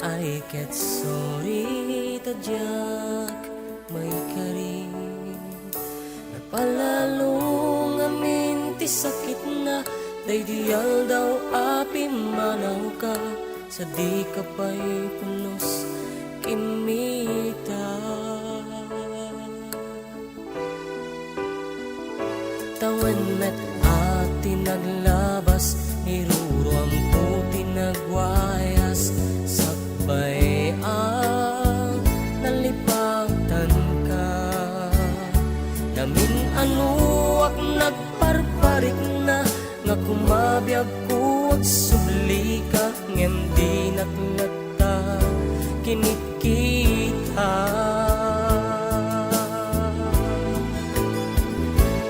ay ket sorry tadyak may kari napalalong amin ti sakit na daydiyal daw api manaw ka sa di ka pa'y pulos kimita tawan met ati naglabas iruruam ko tinagwayas sakbay ang nalipatan ka namin anuak nagparparik na nga kumabiyag ko at subli ka ngem di naglata kinit kita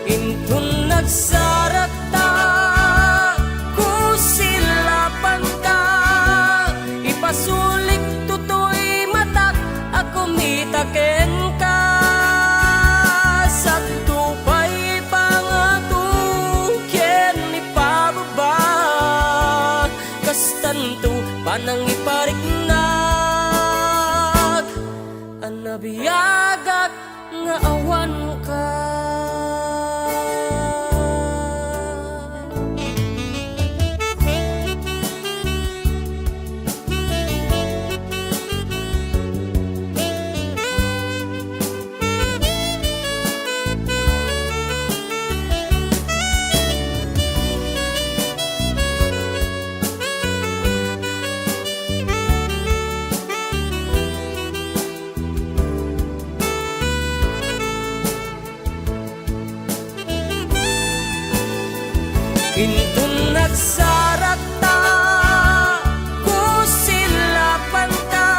intun nagsarata ku silapan ka ipasulik tutoy matak ako mitaken ka sa tupay pangatukyan ipababa kastanto panang ipariknag anabiyagak nga awan ka intun nagsarata ku silapan ka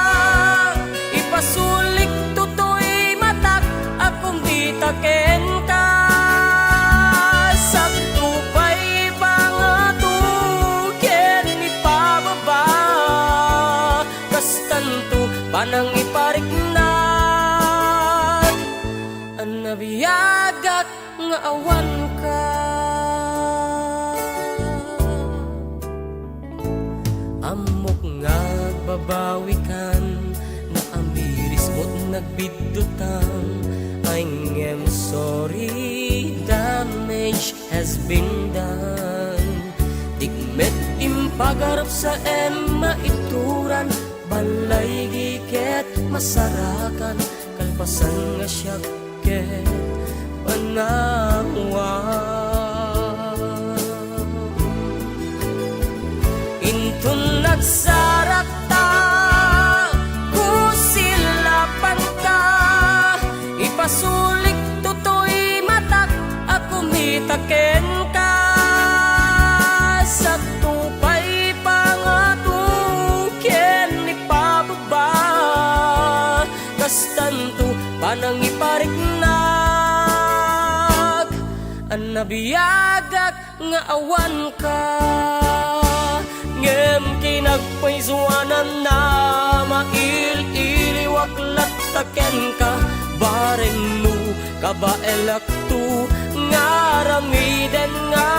ipasulik tutoy matak akong bitaken ka sa tupay pangatukyan ipababa kastanto panang ipariknag anabiyagak nga awan ka amok nga babawikan na amiris mo't nagbidutang I'm sorry damage has been done tigmet impagarap sa emma ituran balay giket masarakan kalpasan nga siyagket panawan intun nagsarata ku silapan ka ipasulik tutoy matak ako mitaken ka sa tupay pangatukyan ipababa kastanto panang ipariknag anabiyagak nga awan ka ngem kinagpaisuanan na mail-iliwaklat taken ka bareng nu kabaelak tu ngaramiden nga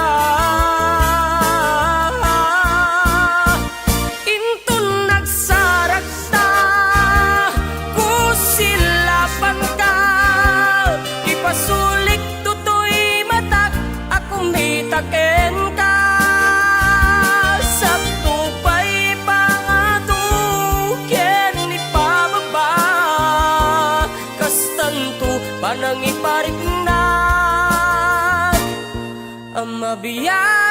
intun nagsaragta ku silapan ka ipasulik tutoy matak akong mitaken ka panang ipariknag ang mabiyag